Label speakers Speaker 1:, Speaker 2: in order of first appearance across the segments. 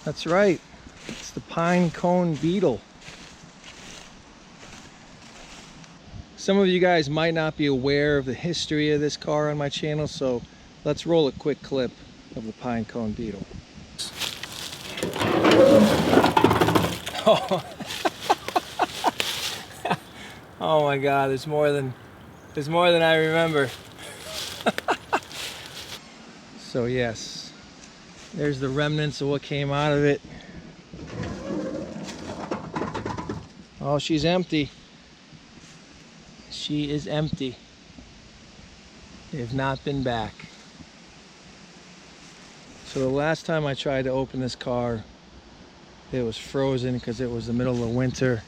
Speaker 1: That's right. It's the Pine Cone Beetle. Some of you guys might not be aware of the history of this car on my channel, so let's roll a quick clip of the Pine Cone Beetle. Oh, oh my God, there's more than I remember. So yes, there's the remnants of what came out of it. Oh, she's empty. She is empty. They have not been back. So the last time I tried to open this car, it was frozen because it was the middle of winter.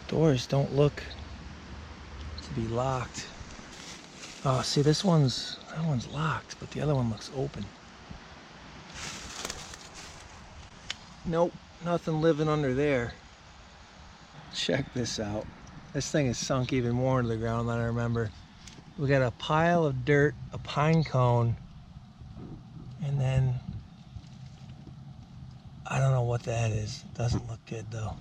Speaker 1: Doors don't look to be locked. Oh, see, that one's locked, but the other one looks open. Nope, nothing living under there. Check this out. This thing is sunk even more into the ground than I remember. We got a pile of dirt, a pine cone, and then I don't know what that is. It doesn't look good though.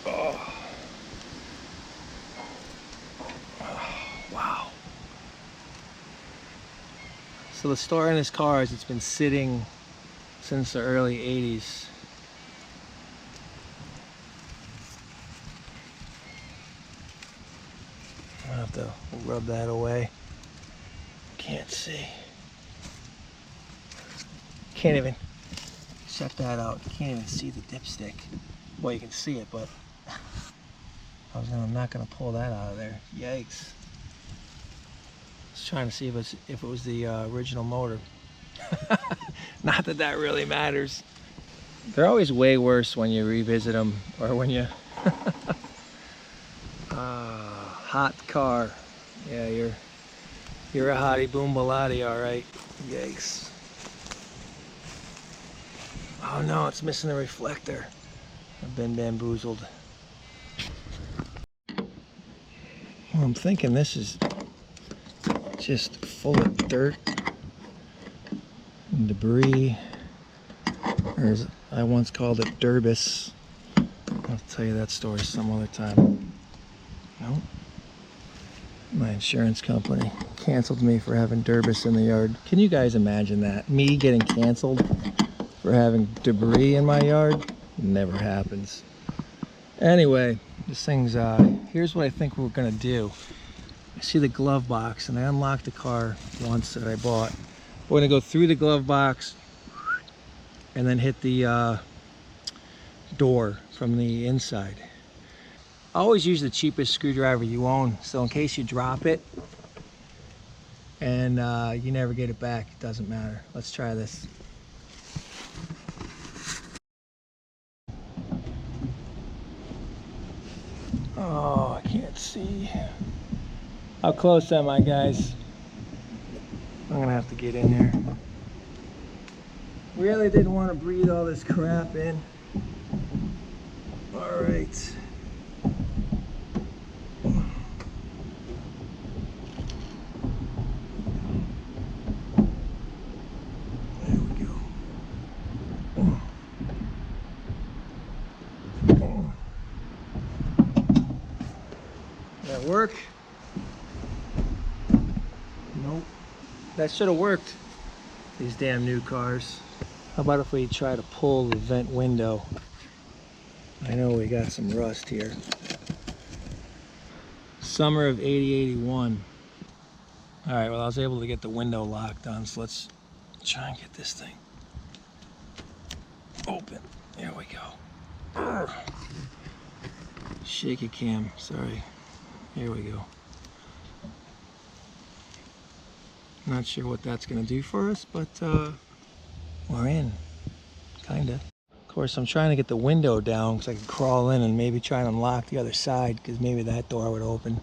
Speaker 1: Oh. Oh, wow. So the story in this car is it's been sitting since the early 80s. I'll have to rub that away. Can't see. Can't even check that out. You can't even see the dipstick. Well, you can see it, but I'm not gonna pull that out of there. Yikes. I was trying to see if it was the original motor. Not that that really matters. They're always way worse when you revisit them or when you hot car. Yeah, you're a hottie boom baladi, all right. Yikes. Oh no, it's missing the reflector. I've been bamboozled. Well, I'm thinking this is just full of dirt and debris, or as I once called it, derbis. I'll tell you that story some other time. Nope. My insurance company canceled me for having derbis in the yard. Can you guys imagine that? Me getting canceled for having debris in my yard? Never happens. Anyway, this thing's, here's what I think we're gonna do. I see the glove box, and I unlocked the car once that I bought. We're gonna go through the glove box and then hit the door from the inside. Always use the cheapest screwdriver you own, so in case you drop it and you never get it back, it doesn't matter. Let's try this. Oh, I can't see. How close am I, guys? I'm gonna have to get in there. Really didn't want to breathe all this crap in. All right. There we go. That work? Nope. That should have worked. These damn new cars. How about if we try to pull the vent window? I know we got some rust here. Summer of 80-81. All right, well, I was able to get the window locked on, so let's try and get this thing open. There we go. Urgh. Shaky cam, sorry. Here we go. Not sure what that's gonna do for us, but we're in, kinda. Of course, I'm trying to get the window down because I can crawl in and maybe try and unlock the other side, because maybe that door would open.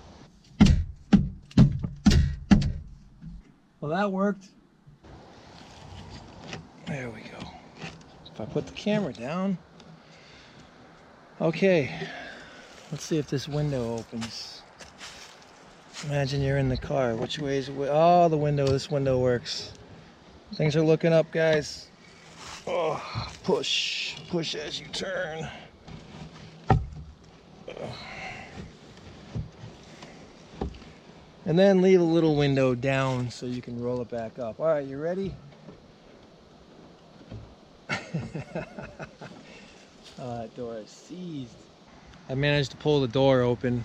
Speaker 1: Well, that worked. There we go. If I put the camera down. Okay, let's see if this window opens. Imagine you're in the car. Which way is it? Oh, the window. This window works. Things are looking up, guys. Oh, push. Push as you turn. And then leave a little window down so you can roll it back up. All right, you ready? Oh, that door is seized. I managed to pull the door open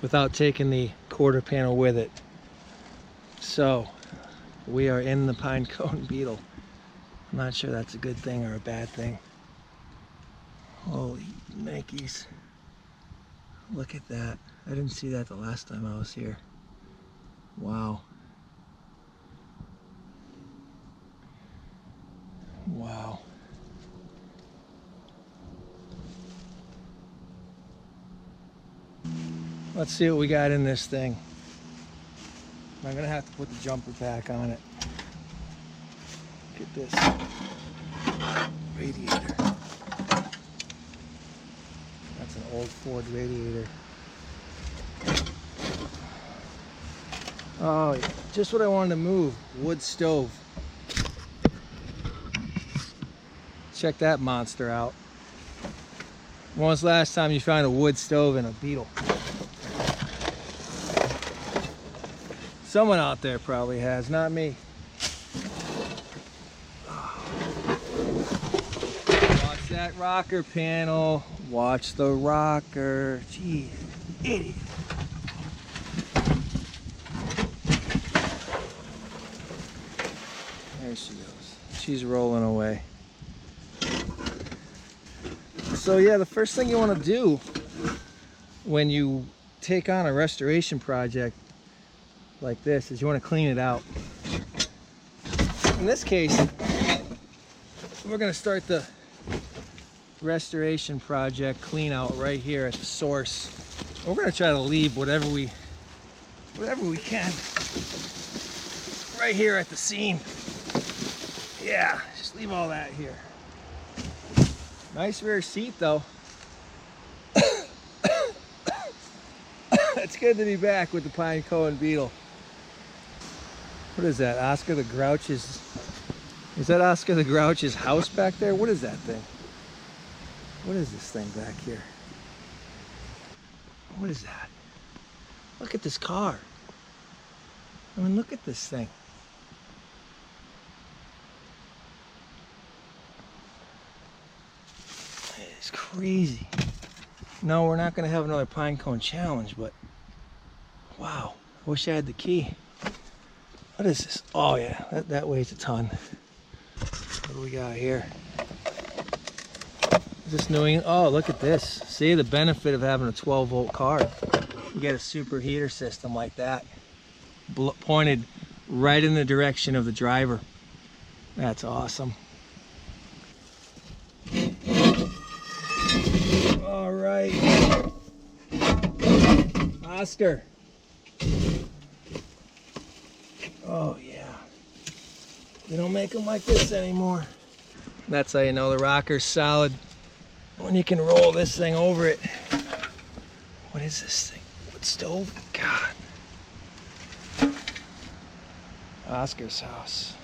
Speaker 1: without taking the quarter panel with it. So, we are in the Pinecone Beetle. I'm not sure that's a good thing or a bad thing. Holy Nikes. Look at that. I didn't see that the last time I was here. Wow. Wow. Let's see what we got in this thing. I'm gonna have to put the jumper back on it. Look at this radiator. That's an old Ford radiator. Oh, just what I wanted to move. Wood stove. Check that monster out. When was the last time you found a wood stove in a Beetle? Someone out there probably has, not me. Watch that rocker panel. Watch the rocker. Jeez, idiot. There she goes. She's rolling away. So yeah, the first thing you want to do when you take on a restoration project like this is you want to clean it out. In this case, we're going to start the restoration project clean out right here at the source. We're going to try to leave whatever we can right here at the seam. Yeah, just leave all that here. Nice rear seat though. It's good to be back with the Pinecone Beetle. What is that? Oscar the Grouch's? Is that Oscar the Grouch's house back there? What is that thing? What is this thing back here? What is that? Look at this car. I mean, look at this thing. It's crazy. No, we're not going to have another Pinecone challenge, but wow, I wish I had the key. What is this? Oh yeah, that weighs a ton. What do we got here? Is this New England? Oh, look at this. See the benefit of having a 12-volt car. You get a super heater system like that, pointed right in the direction of the driver. That's awesome. All right, Oscar. Oh yeah, they don't make them like this anymore. That's how you know the rocker's solid, when you can roll this thing over it. What is this thing? Wood stove? God. Oscar's house.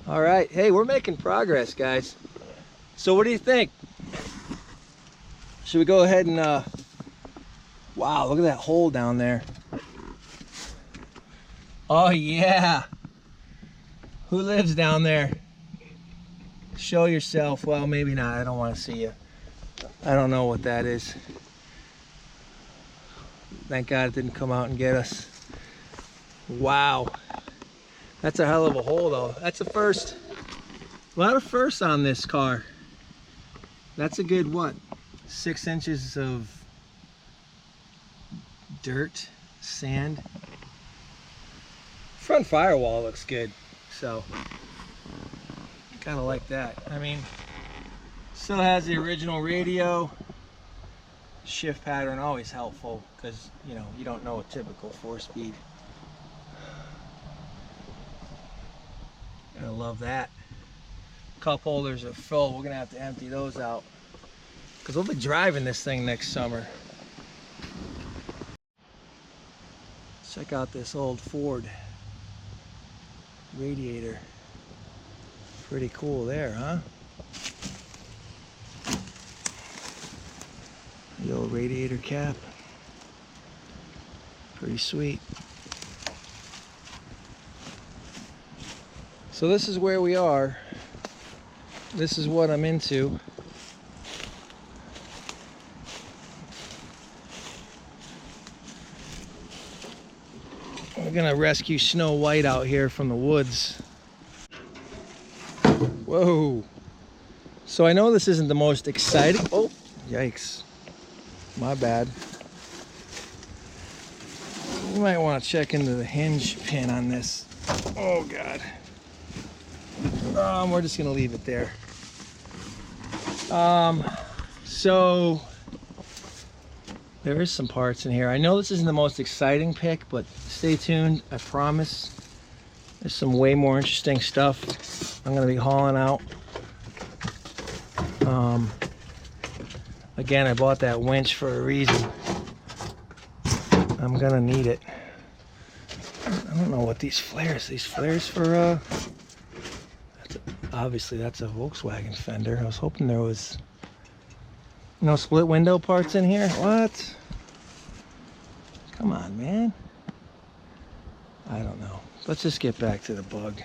Speaker 1: All right, hey, we're making progress, guys. So what do you think? Should we go ahead and wow, look at that hole down there. Oh yeah. Who lives down there? Show yourself. Well, maybe not. I don't want to see you. I don't know what that is. Thank God it didn't come out and get us. Wow. That's a hell of a hole though. That's a first. A lot of firsts on this car. That's a good, what, 6 inches of dirt, sand. Front firewall looks good, so kind of like that. I mean, still has the original radio. Shift pattern always helpful because you know you don't know a typical 4-speed. I love that. Cup holders are full. We're gonna have to empty those out. because we'll be driving this thing next summer. Check out this old Ford radiator. Pretty cool there, huh? The old radiator cap. Pretty sweet. So this is where we are. This is what I'm into. We're gonna rescue Snow White out here from the woods. Whoa. So I know this isn't the most exciting. Oh, yikes. My bad. You might want to check into the hinge pin on this. Oh God. We're just gonna leave it there. So there is some parts in here. I know this isn't the most exciting pick, but stay tuned. I promise. There's some way more interesting stuff I'm gonna be hauling out. Again, I bought that winch for a reason. I'm gonna need it. I don't know what these flares for obviously that's a Volkswagen fender. I was hoping there was no split window parts in here. What? Come on, man. I don't know. Let's just get back to the bug.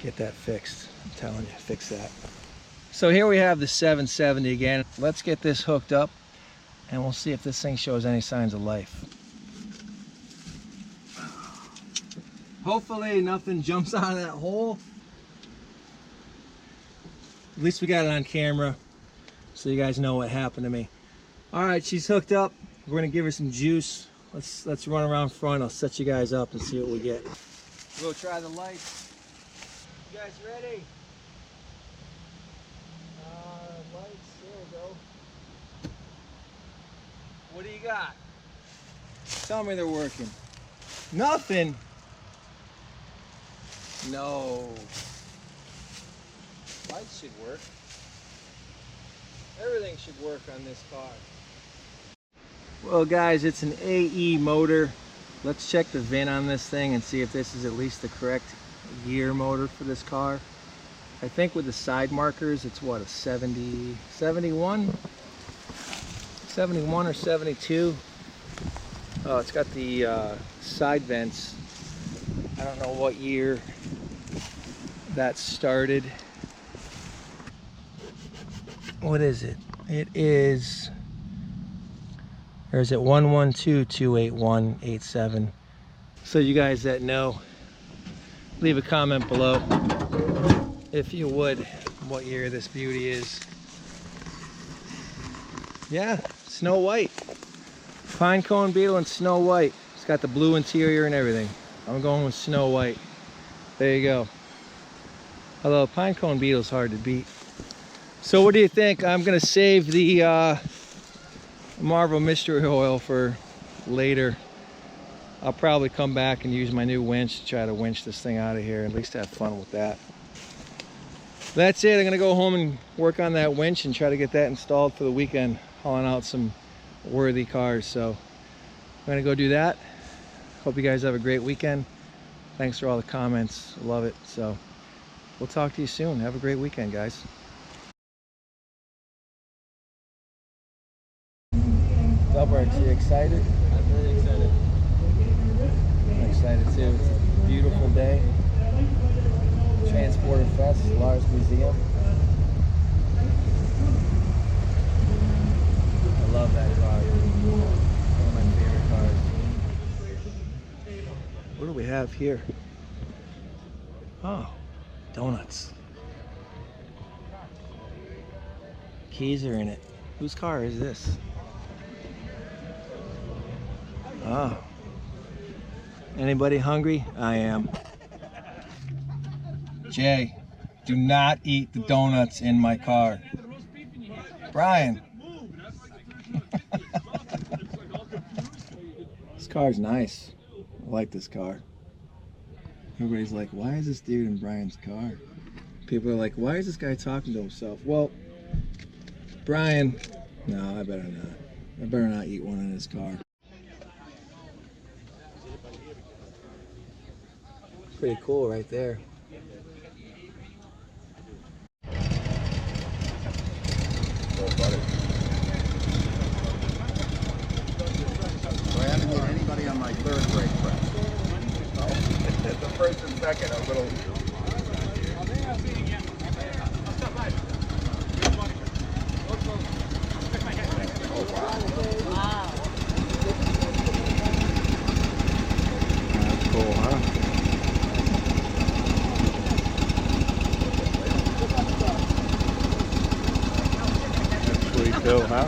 Speaker 1: Get that fixed. I'm telling you, fix that. So here we have the 770 again. Let's get this hooked up and we'll see if this thing shows any signs of life. Hopefully nothing jumps out of that hole. At least we got it on camera so you guys know what happened to me. All right, she's hooked up. We're gonna give her some juice. Let's run around front. I'll set you guys up and see what we get. We'll try the lights. You guys ready? Lights, there we go. What do you got? Tell me they're working. Nothing. No. Lights should work. Everything should work on this car. Well guys, it's an AE motor. Let's check the VIN on this thing and see if this is at least the correct year motor for this car. I think with the side markers, it's what, a 71 or 72. Oh, it's got the side vents. I don't know what year that started. What is it? It is, or is it 112-281-87? So you guys that know, leave a comment below if you would, what year this beauty is. Yeah, Snow White. Pinecone Beetle and Snow White. It's got the blue interior and everything. I'm going with Snow White. There you go. Although Pinecone Beetle's hard to beat. So what do you think? I'm gonna save the Marvel Mystery Oil for later. I'll probably come back and use my new winch to try to winch this thing out of here. At least have fun with that. That's it. I'm gonna go home and work on that winch and try to get that installed for the weekend, hauling out some worthy cars. So I'm gonna go do that. Hope you guys have a great weekend. Thanks for all the comments. I love it. So we'll talk to you soon. Have a great weekend, guys. Dubwerks, you excited?
Speaker 2: I'm very excited.
Speaker 1: I'm excited too. It's a beautiful day. Transporter Fest, Lars Museum. I love that car. One of my favorite cars. What do we have here? Oh, donuts. Keys are in it. Whose car is this? Oh. Anybody hungry? I am. Jay, do not eat the donuts in my car. Brian. This car's nice. I like this car. Everybody's like, why is this dude in Brian's car? People are like, why is this guy talking to himself? Well, Brian. No, I better not. I better not eat one in his car. Pretty cool right there.
Speaker 2: So I haven't hit anybody on my third brake press. The first and second are little.
Speaker 1: That's cool, huh? That's sweet too, huh?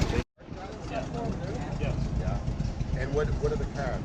Speaker 2: And what are the cars?